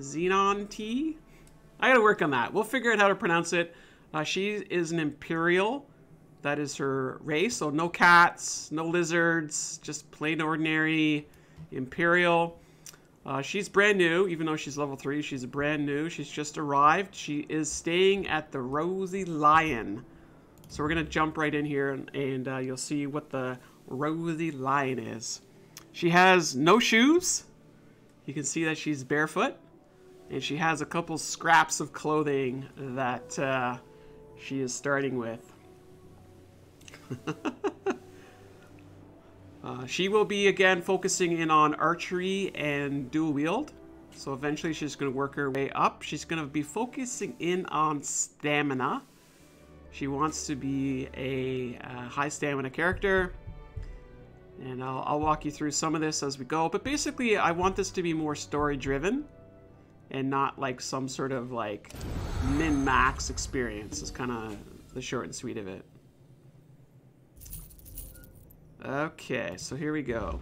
Xeonetea. I gotta work on that. We'll figure out how to pronounce it. She is an Imperial. That is her race. So no cats, no lizards, just plain ordinary Imperial. She's brand new, even though she's level 3. She's brand new. She's just arrived. She is staying at the Rosy Lion. So we're going to jump right in here and you'll see what the Rosy Lion is. She has no shoes. You can see that she's barefoot. And she has a couple scraps of clothing that she is starting with. She will be, again, focusing in on archery and dual wield. So eventually she's going to work her way up. She's going to be focusing in on stamina. She wants to be a high stamina character. And I'll walk you through some of this as we go. But basically, I want this to be more story-driven. And not like some sort of like min-max experience. It's kind of the short and sweet of it. Okay, so here we go.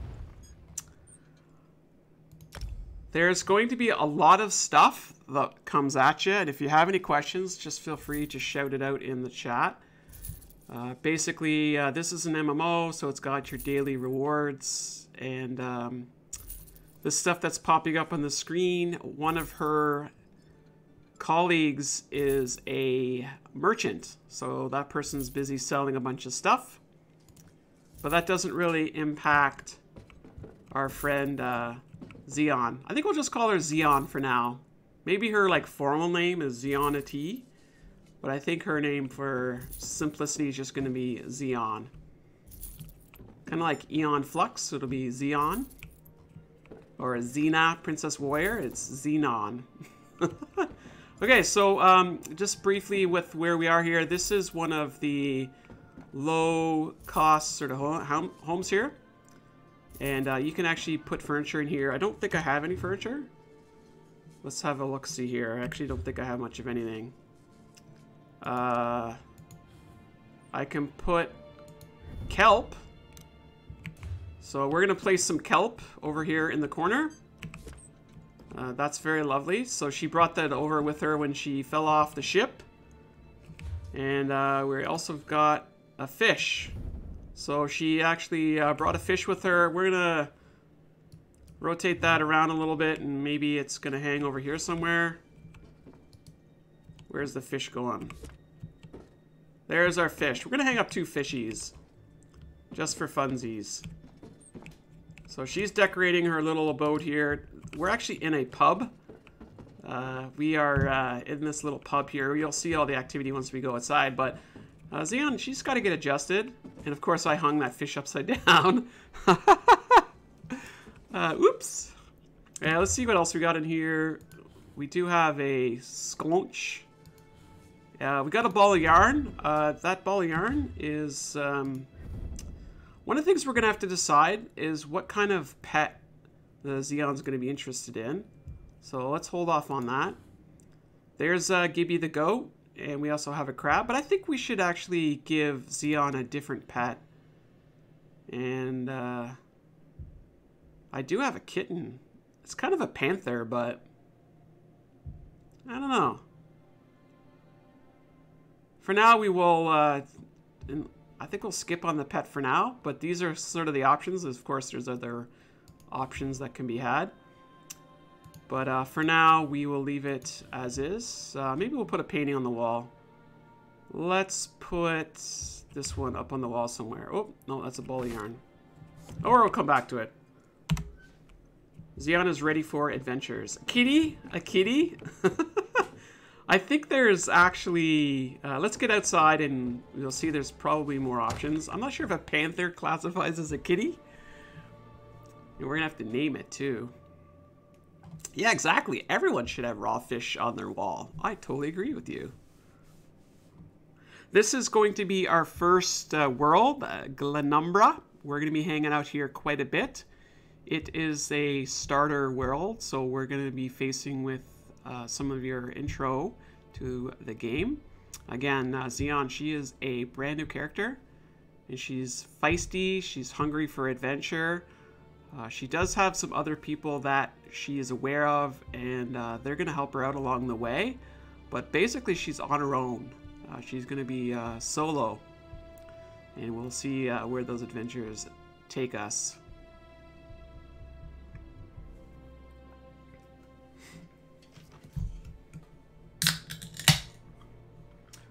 There's going to be a lot of stuff that comes at you, and if you have any questions, just feel free to shout it out in the chat. Basically, this is an MMO, so it's got your daily rewards, and the stuff that's popping up on the screen, one of her colleagues is a merchant, so that person's busy selling a bunch of stuff. But that doesn't really impact our friend Xeon. I think we'll just call her Xeon for now. Maybe her like formal name is Xeonetea, but I think her name for simplicity is just going to be Xeon. Kind of like Eon Flux, so it'll be Xeon. Or Xena, Princess Warrior, it's Xenon. Okay, so just briefly with where we are here, this is one of the low-cost sort of homes here. And you can actually put furniture in here. I don't think I have any furniture. Let's have a look-see here. I actually don't think I have much of anything. I can put kelp. So we're going to place some kelp over here in the corner. That's very lovely. So she brought that over with her when she fell off the ship. And we also got a fish. So she actually brought a fish with her. We're going to rotate that around a little bit, and maybe it's going to hang over here somewhere. Where's the fish going? There's our fish. We're going to hang up 2 fishies just for funsies. So she's decorating her little abode here. We're actually in a pub. We are in this little pub here. You'll see all the activity once we go outside, but Xeon, she's got to get adjusted. And of course, I hung that fish upside down. Oops. Yeah, let's see what else we got in here. We do have a sconch. We got a ball of yarn. That ball of yarn is... one of the things we're going to have to decide is what kind of pet the Xeon's going to be interested in. So let's hold off on that. There's Gibby the goat. And we also have a crab, but I think we should actually give Xeon a different pet. And I do have a kitten. It's kind of a panther, but I don't know. For now, we will, I think we'll skip on the pet for now, but these are sort of the options. Of course, there's other options that can be had. But for now, we will leave it as is. Maybe we'll put a painting on the wall. Let's put this one up on the wall somewhere. Oh, no, that's a ball of yarn. Or we'll come back to it. Xeon is ready for adventures. A kitty? A kitty? I think there's actually... let's get outside and you'll see there's probably more options. I'm not sure if a panther classifies as a kitty. And we're going to have to name it, too. Yeah, exactly. Everyone should have raw fish on their wall. I totally agree with you. This is going to be our first world, Glenumbra. We're going to be hanging out here quite a bit. It is a starter world, so we're going to be facing with some of your intro to the game. Again, Xeon, she is a brand new character, and she's feisty, she's hungry for adventure. She does have some other people that she is aware of, and they're going to help her out along the way. But basically, she's on her own. She's going to be solo, and we'll see where those adventures take us.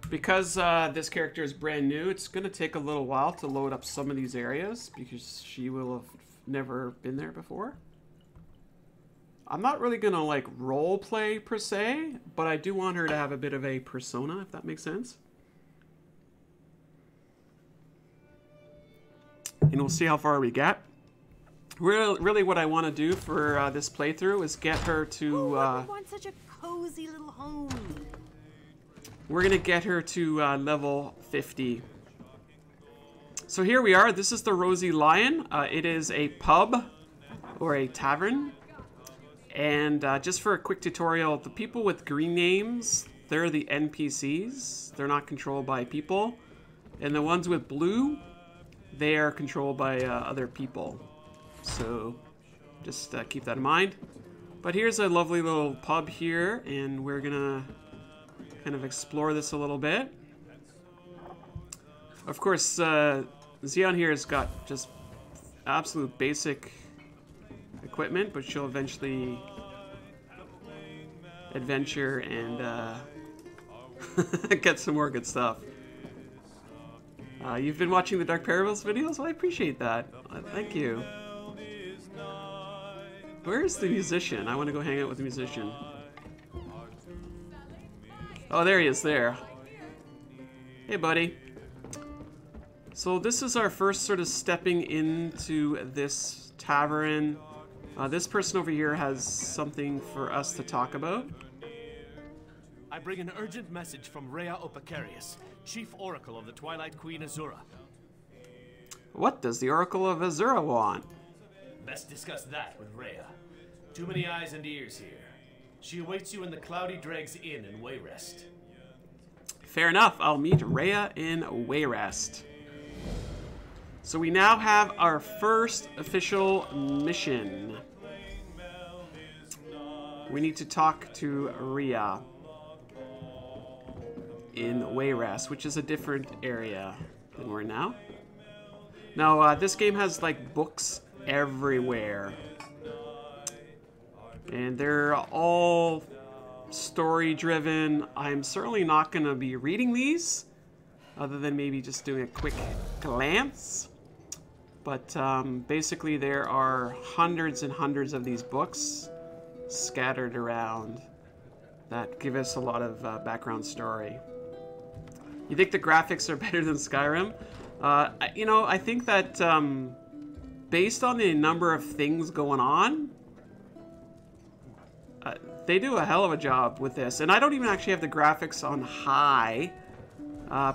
Because this character is brand new, it's going to take a little while to load up some of these areas because she will have never been there before. I'm not really going to like role play per se, but I do want her to have a bit of a persona, if that makes sense. And we'll see how far we get. Really what I want to do for this playthrough is get her to... Who wouldn't want such a cozy little home? We're going to get her to level 50. So here we are. This is the Rosy Lion. It is a pub or a tavern. And just for a quick tutorial, the people with green names, they're the NPCs. They're not controlled by people. And the ones with blue, they are controlled by other people. So just keep that in mind. But here's a lovely little pub here, and we're going to kind of explore this a little bit. Of course, Xeon here has got just absolute basic equipment, but she'll eventually adventure and get some more good stuff. You've been watching the Dark Parables videos? Well, I appreciate that. Thank you. Where's the musician? I want to go hang out with the musician. Oh, there he is there. Hey, buddy. So this is our first sort of stepping into this tavern. This person over here has something for us to talk about. I bring an urgent message from Rhea Opacarius, Chief Oracle of the Twilight Queen Azura. What does the Oracle of Azura want? Best discuss that with Rhea. Too many eyes and ears here. She awaits you in the Cloudy Dregs Inn in Wayrest. Fair enough. I'll meet Rhea in Wayrest. So we now have our first official mission. We need to talk to Rhea in Wayrest, which is a different area than we're now. Now, this game has like books everywhere. And they're all story driven. I'm certainly not going to be reading these, other than maybe just doing a quick glance. But basically there are hundreds and hundreds of these books scattered around that give us a lot of background story. You think the graphics are better than Skyrim? You know, I think that based on the number of things going on, they do a hell of a job with this. And I don't even actually have the graphics on high,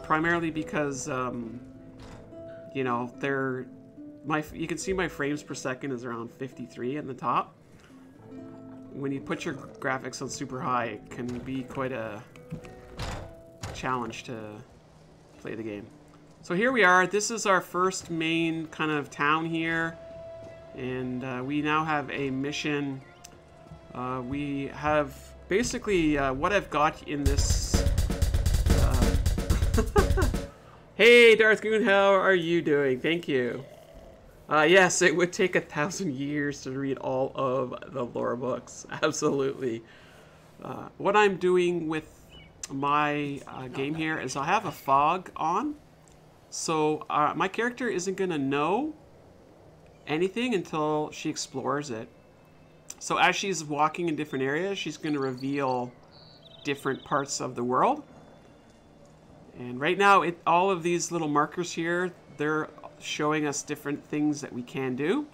primarily because, you know, you can see my frames per second is around 53 in the top. When you put your graphics on super high, it can be quite a challenge to play the game. So here we are. This is our first main kind of town here. And we now have a mission. We have basically what I've got in this. Hey, Darth Goon, how are you doing? Thank you. Yes, it would take 1,000 years to read all of the lore books. Absolutely. What I'm doing with my game here is I have a fog on. So my character isn't going to know anything until she explores it. So as she's walking in different areas, she's going to reveal different parts of the world. And right now, all of these little markers here, they're showing us different things that we can do.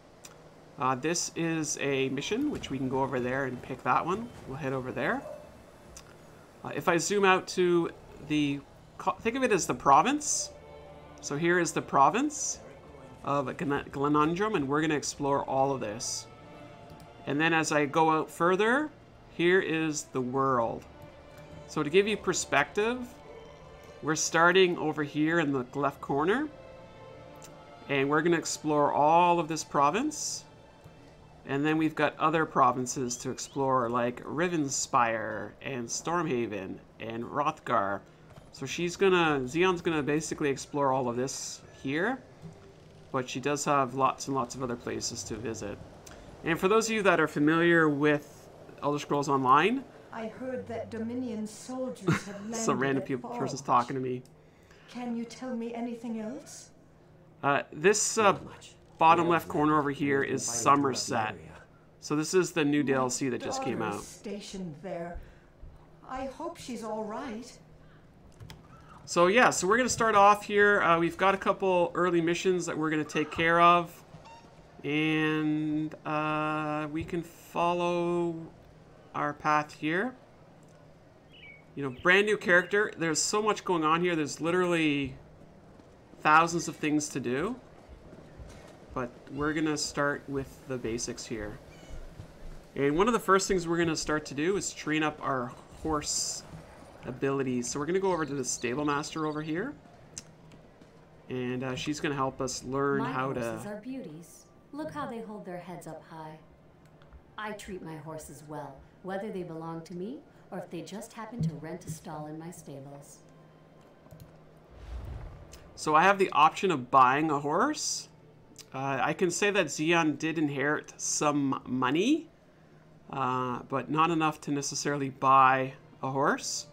This is a mission, which we can go over there and pick that one. We'll head over there. If I zoom out to think of it as the province. So here is the province of Glenundrum, and we're going to explore all of this. And then as I go out further, here is the world. So to give you perspective, we're starting over here in the left corner. And we're going to explore all of this province. And then we've got other provinces to explore, like Rivenspire and Stormhaven and Rothgar. So Xeon's gonna basically explore all of this here, but she does have lots and lots of other places to visit. And for those of you that are familiar with Elder Scrolls Online, I heard that Dominion soldiers have landed some random at person's Forge. talking to me. Can you tell me anything else? This bottom left corner over here is Somerset. So this is the new DLC that just came out. Stationed there. I hope she's all right. So yeah, so we're gonna start off here. We've got a couple early missions that we're gonna take care of, and we can follow our path here. You know, brand new character. There's so much going on here. There's literally thousands of things to do, but we're gonna start with the basics here. And one of the first things we're gonna start to do is train up our horse abilities. So we're gonna go over to the stable master over here, and she's gonna help us learn how to. My horses are beauties. Look how they hold their heads up high. I treat my horses well, whether they belong to me or if they just happen to rent a stall in my stables. So I have the option of buying a horse. I can say that Xeon did inherit some money, but not enough to necessarily buy a horse.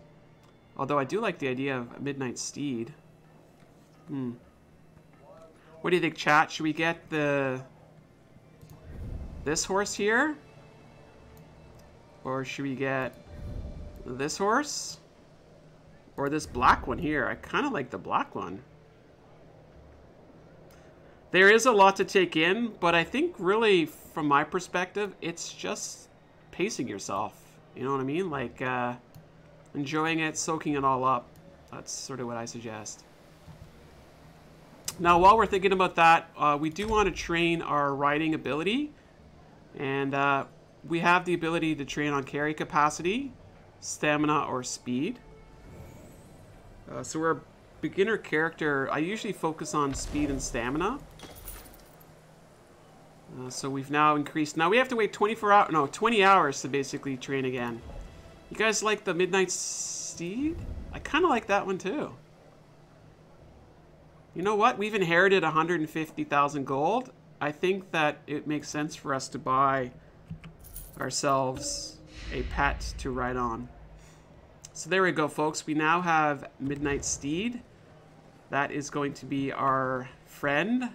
Although I do like the idea of a midnight steed. What do you think, chat? Should we get this horse here? Or should we get this horse? Or this black one here? I kind of like the black one. There is a lot to take in, but I think really, from my perspective, it's just pacing yourself. You know what I mean? Like, enjoying it, soaking it all up. That's sort of what I suggest. Now, while we're thinking about that, we do want to train our riding ability. And we have the ability to train on carry capacity, stamina, or speed. So we're a beginner character. I usually focus on speed and stamina. So we've now increased. Now we have to wait 20 hours to basically train again. You guys like the Midnight Steed? I kind of like that one too. You know what? We've inherited 150,000 gold. I think that it makes sense for us to buy ourselves a pet to ride on. So there we go, folks. We now have Midnight Steed. That is going to be our friend.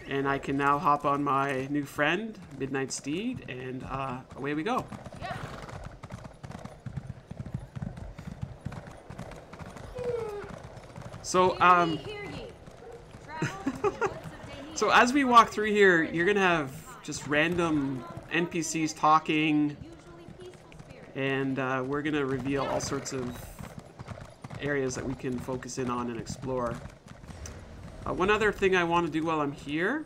And I can now hop on my new friend, Midnight Steed, and away we go. So, so as we walk through here, you're gonna have just random NPCs talking, and we're gonna reveal all sorts of areas that we can focus in on and explore. One other thing I want to do while I'm here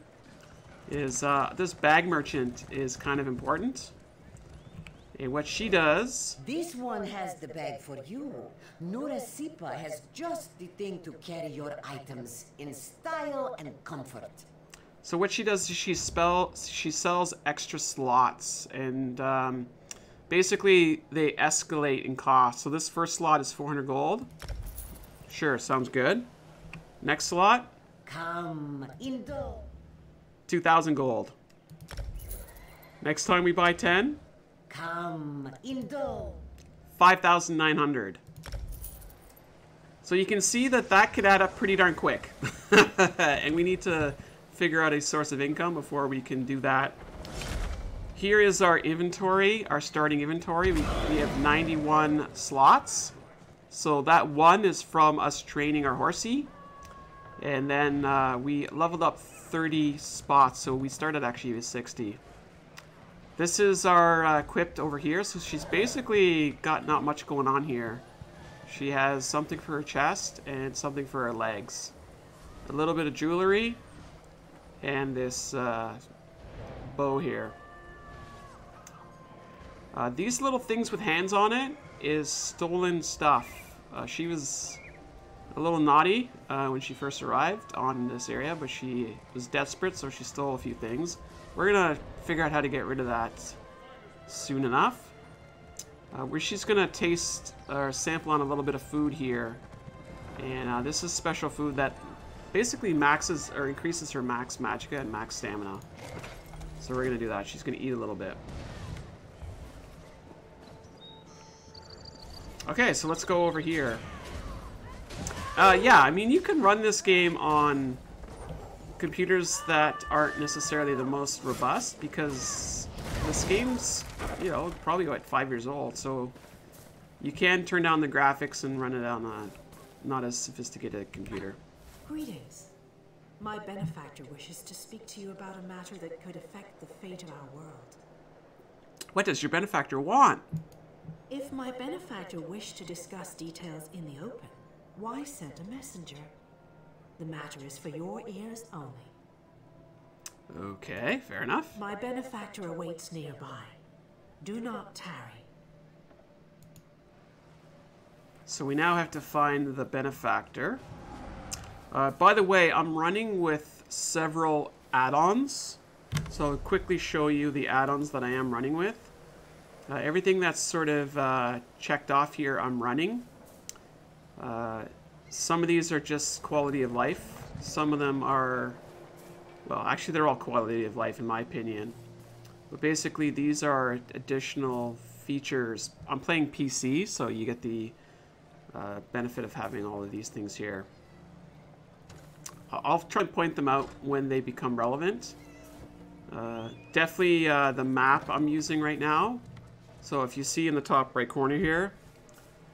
is this bag merchant is kind of important. And what she does... This one has the bag for you. Nura Sipa has just the thing to carry your items in style and comfort. So what she does is she sells extra slots, and basically they escalate in cost. So this first slot is 400 gold. Sure, sounds good. Next slot. Come, Indo. 2,000 gold. Next time we buy 10. Come, Indo. 5,900. So you can see that that could add up pretty darn quick. And we need to figure out a source of income before we can do that. Here is our inventory, our starting inventory. We have 91 slots. So that one is from us training our horsey. And then we leveled up 30 spots, so we started actually with 60. This is our equipped over here, so she's basically got not much going on here. She has something for her chest and something for her legs. A little bit of jewelry and this bow here. These little things with hands on it is stolen stuff. She was a little naughty when she first arrived on this area, but she was desperate, so she stole a few things. We're gonna figure out how to get rid of that soon enough. Where she's gonna taste or sample on a little bit of food here, and this is special food that basically maxes or increases her max magicka and max stamina. So we're gonna do that. She's gonna eat a little bit. Okay, so let's go over here. Yeah, I mean, you can run this game on computers that aren't necessarily the most robust because this game's, you know, probably like 5 years old, so you can turn down the graphics and run it on a not as sophisticated computer. Greetings. My benefactor wishes to speak to you about a matter that could affect the fate of our world. What does your benefactor want? If my benefactor wished to discuss details in the open, why send a messenger? The matter is for your ears only. Okay, fair enough. My benefactor awaits nearby. Do not tarry. So we now have to find the benefactor. By the way, I'm running with several add-ons. So I'll quickly show you the add-ons that I am running with. Everything that's sort of checked off here, I'm running. Some of these are just quality of life. Some of them are, well, actually they're all quality of life in my opinion. But basically these are additional features. I'm playing PC, so you get the benefit of having all of these things here. I'll try and point them out when they become relevant. Definitely the map I'm using right now. So if you see in the top right corner here,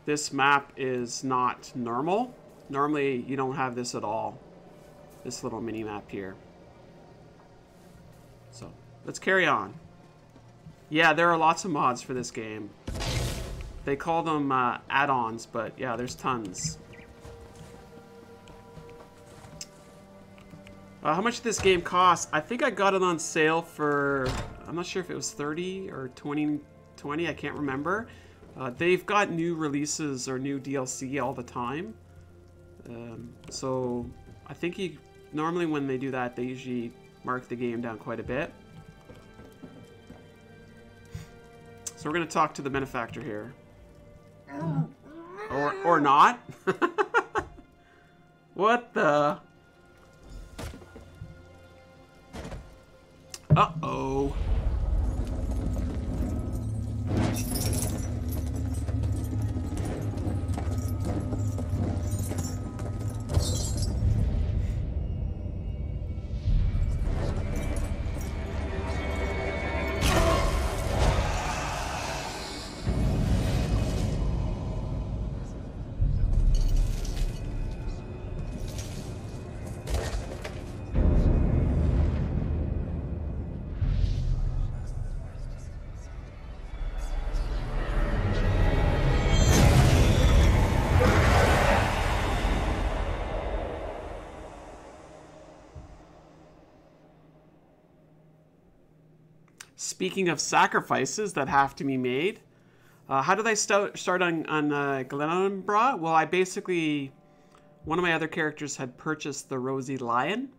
this map is not normal. Normally you don't have this at all. This little mini map here. So let's carry on. Yeah, there are lots of mods for this game. They call them add-ons, but yeah, there's tons. How much did this game cost? I think I got it on sale for, I'm not sure if it was 30 or 20, I can't remember. They've got new releases or new DLC all the time. So I think normally when they do that, they usually mark the game down quite a bit. So we're going to talk to the benefactor here. Or not. What the? Uh-oh. Speaking of sacrifices that have to be made, how did I start on Glenumbra? Well, I basically, one of my other characters had purchased the Rosy Lion,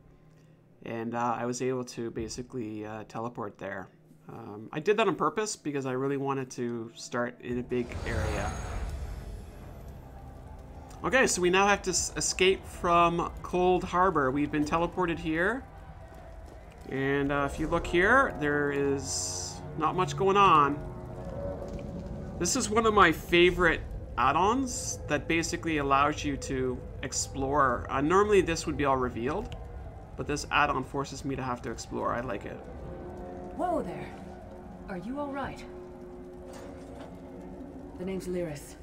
and I was able to basically teleport there. I did that on purpose because I really wanted to start in a big area. Okay, so we now have to escape from Cold Harbor. We've been teleported here. And if you look here, there is not much going on. This is one of my favorite add-ons that basically allows you to explore. Normally this would be all revealed, but this add-on forces me to have to explore. I like it. Whoa there. Are you all right? The name's Lyris.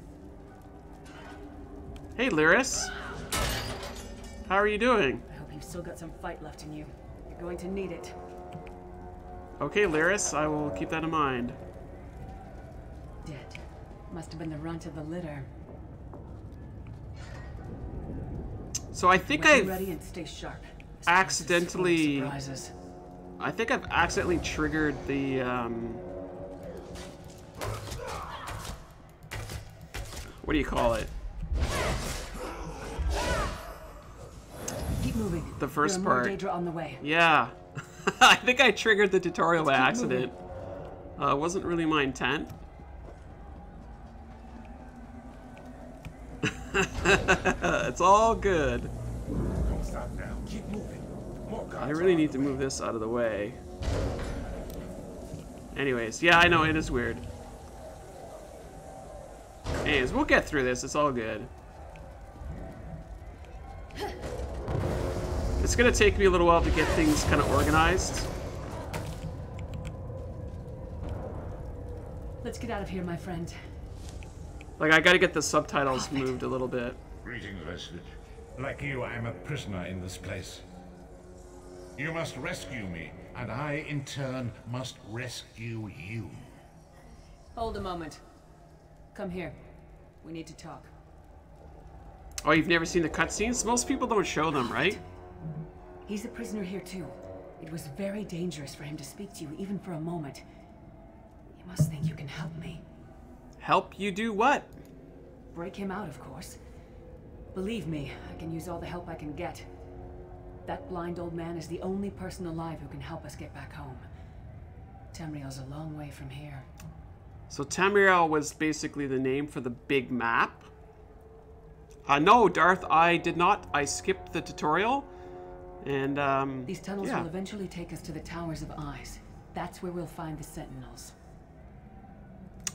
Hey, Lyris. How are you doing? I hope you've still got some fight left in you. You're going to need it. Okay, Lyris, I will keep that in mind. Dead. Must have been the runt of the litter. So I think Get ready and stay sharp. accidentally... Surprises. I think I've accidentally triggered the... what do you call it? moving. the first there are more part. daedra on the way. Yeah. I think I triggered the tutorial by accident. Wasn't really my intent. It's all good. Don't stop now. Keep moving. More guards I really are need on to the move way. this out of the way. Anyways, yeah, I know it is weird. Anyways, we'll get through this. It's all good. It's gonna take me a little while to get things kind of organized. Let's get out of here, my friend. Like, I gotta get the subtitles moved a little bit. Greetings, Vestige. Like you, I'm a prisoner in this place. You must rescue me, and I, in turn, must rescue you. Hold a moment. Come here. We need to talk. Oh, you've never seen the cutscenes? Most people don't show them, right? He's a prisoner here too. It was very dangerous for him to speak to you, even for a moment. You must think you can help me. Help you do what? Break him out, of course. Believe me, I can use all the help I can get. That blind old man is the only person alive who can help us get back home. Tamriel's a long way from here. So Tamriel was basically the name for the big map? No, Darth, I did not. I skipped the tutorial. And, These tunnels yeah. will eventually take us to the Towers of Eyes. That's where we'll find the Sentinels.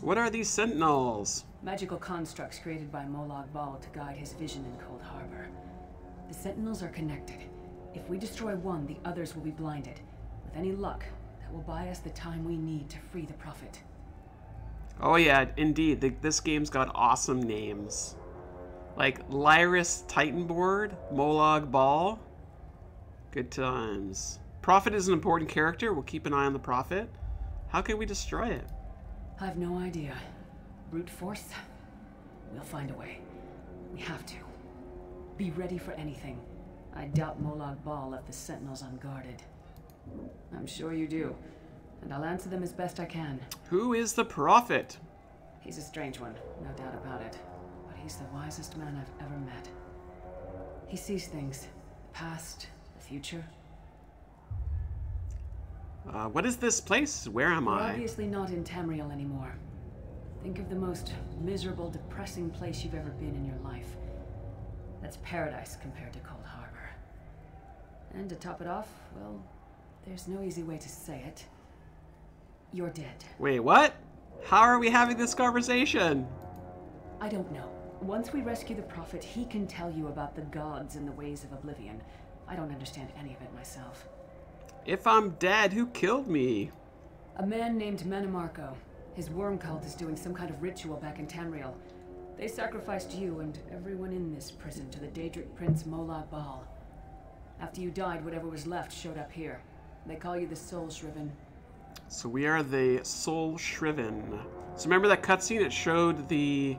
What are these sentinels? Magical constructs created by Molag Bal to guide his vision in Cold Harbor. The Sentinels are connected. If we destroy one, the others will be blinded. With any luck, that will buy us the time we need to free the Prophet. Oh yeah, indeed. This game's got awesome names. Like Lyris Titanboard, Molag Bal. Good times. Prophet is an important character. We'll keep an eye on the Prophet. How can we destroy it? I've no idea. Brute force? We'll find a way. We have to. Be ready for anything. I doubt Molag Bal left the Sentinels unguarded. I'm sure you do. And I'll answer them as best I can. Who is the Prophet? He's a strange one, no doubt about it. But he's the wisest man I've ever met. He sees things. The past, the future. What is this place? Where am We're I? obviously not in Tamriel anymore. Think of the most miserable, depressing place you've ever been in your life. That's paradise compared to Cold Harbor. And to top it off, well, there's no easy way to say it. You're dead. Wait, what? How are we having this conversation? I don't know. Once we rescue the Prophet, he can tell you about the gods and the ways of oblivion. I don't understand any of it myself. If I'm dead, who killed me? A man named Manamarco. His worm cult is doing some kind of ritual back in Tamriel. They sacrificed you and everyone in this prison to the Daedric Prince Molag Bal. After you died, whatever was left showed up here. They call you the Soul Shriven. So we are the Soul Shriven. So remember that cutscene? It showed the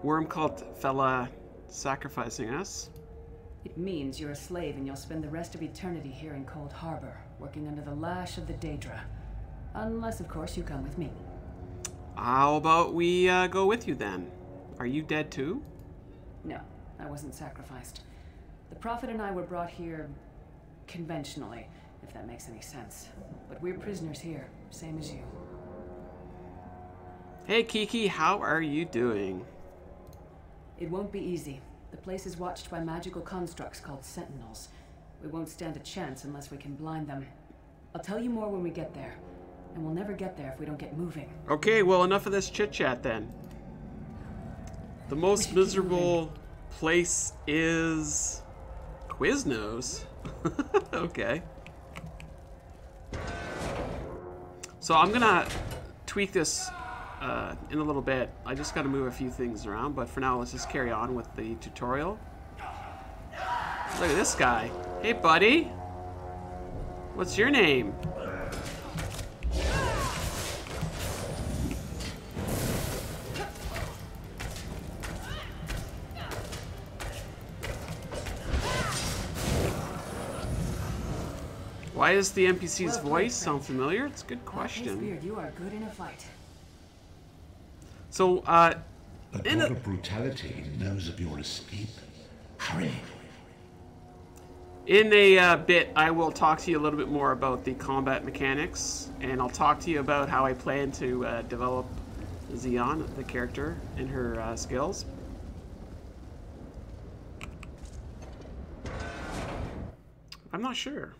worm cult fella sacrificing us. It means you're a slave and you'll spend the rest of eternity here in Cold Harbor, working under the lash of the daedra. Unless, of course, you come with me. How about we go with you then? Are you dead too? No, I wasn't sacrificed. The Prophet and I were brought here conventionally, if that makes any sense. But we're prisoners here, same as you. Hey Kiki, how are you doing? It won't be easy. The place is watched by magical constructs called Sentinels. We won't stand a chance unless we can blind them. I'll tell you more when we get there. And we'll never get there if we don't get moving. Okay, well, enough of this chit-chat then. The most miserable place is Quiznos. Okay. So I'm gonna tweak this in a little bit. I just gotta move a few things around, but for now let's just carry on with the tutorial. Look at this guy. Hey buddy. What's your name? Why does the NPC's voice sound familiar? It's a good question. Beard, you are good in a fight. So, The god of brutality knows of your escape. Hurry. In a bit, I will talk to you a little bit more about the combat mechanics, and I'll talk to you about how I plan to develop Xeon, the character, and her skills. I'm not sure.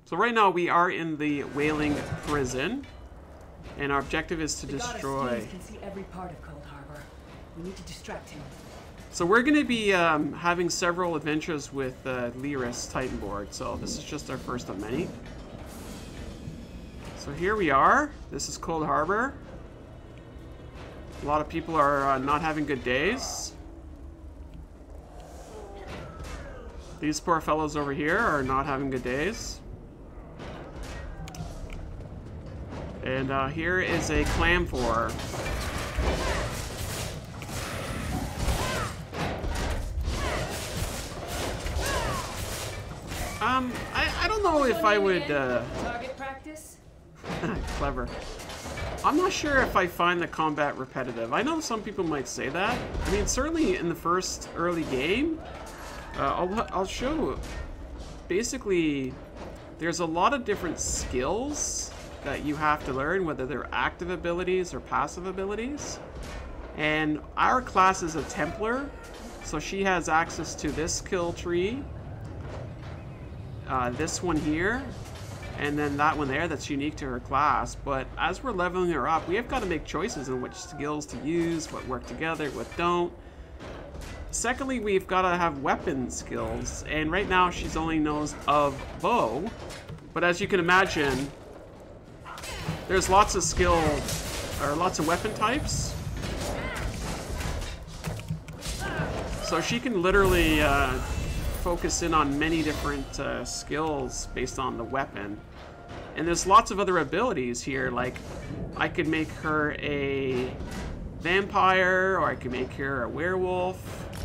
So right now we are in the Whaling Prison, and our objective is to destroy. The can see every part of Cold Harbor. We need to distract him. So we're going to be having several adventures with Lyris Titanboard, so this is just our first of many. So here we are. This is Cold Harbor. A lot of people are not having good days. These poor fellows over here are not having good days. And here is a clam for. I don't know if I would, Target practice? Clever. I'm not sure if I find the combat repetitive. I know some people might say that. I mean, certainly in the first early game, I'll show, basically, there's a lot of different skills that you have to learn, whether they're active abilities or passive abilities. And our class is a Templar, so she has access to this skill tree, this one here, and then that one there that's unique to her class. But as we're leveling her up, we have got to make choices on which skills to use, what work together, what don't. Secondly, we've got to have weapon skills, and right now she's only knows of bow, but as you can imagine, there's lots of skill, or lots of weapon types. So she can literally focus in on many different skills based on the weapon. And there's lots of other abilities here, like I could make her a vampire, or I could make her a werewolf,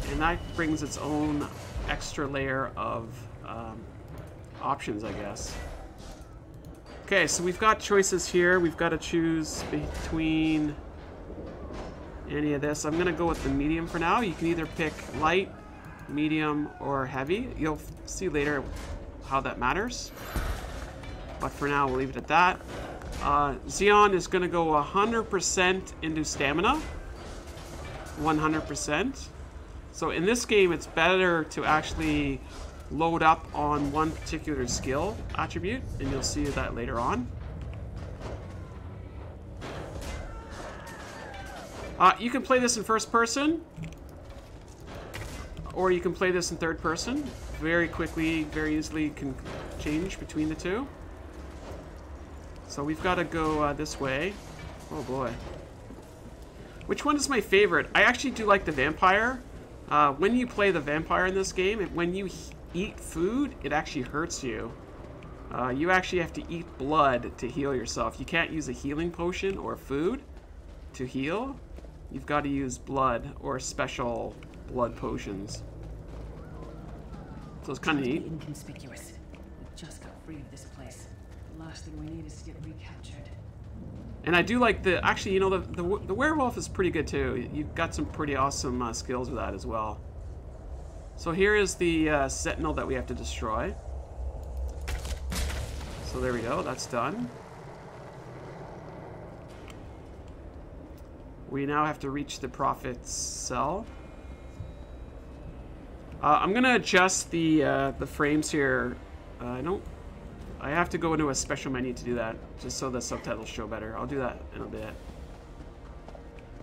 and that brings its own extra layer of options, I guess. Okay, so we've got choices here. We've got to choose between any of this. I'm going to go with the medium for now. You can either pick light, medium, or heavy. You'll see later how that matters. But for now, we'll leave it at that. Xeon is going to go 100% into stamina. 100%. So in this game, it's better to actually load up on one particular skill attribute, and you'll see that later on. You can play this in first person, or you can play this in third person. Very quickly, very easily can change between the two. So we've got to go this way. Oh boy. Which one is my favorite? I actually do like the vampire. When you play the vampire in this game, when you eat food, it actually hurts you. You actually have to eat blood to heal yourself. You can't use a healing potion or food to heal. You've got to use blood or special blood potions. So it's kind of neat. Inconspicuous. We just got free of this place. The last thing we need is to get recaptured. And I do like the, actually, you know, the werewolf is pretty good too. You've got some pretty awesome skills with that as well. So here is the sentinel that we have to destroy. So there we go, that's done. We now have to reach the prophet's cell. I'm gonna adjust the frames here. I have to go into a special menu to do that, just so the subtitles show better. I'll do that in a bit.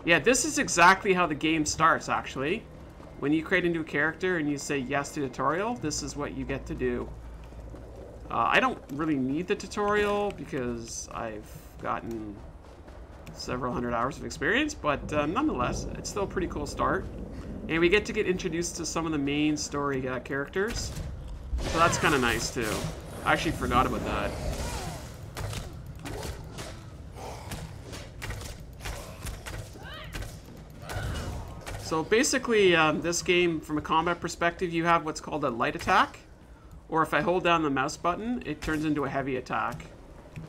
Yeah, this is exactly how the game starts, actually. When you create a new character and you say yes to tutorial, this is what you get to do. I don't really need the tutorial because I've gotten several hundred hours of experience, but nonetheless, it's still a pretty cool start. And we get to get introduced to some of the main story characters, so that's kind of nice too. I actually forgot about that. So basically, this game, from a combat perspective, you have what's called a light attack, or if I hold down the mouse button, it turns into a heavy attack.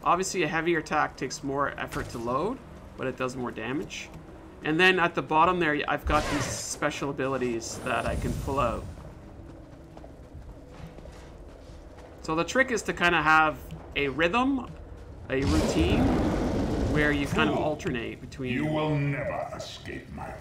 Obviously, a heavier attack takes more effort to load, but it does more damage. And then at the bottom there, I've got these special abilities that I can pull out. So the trick is to kind of have a rhythm, a routine, where you kind of alternate between... You will never escape my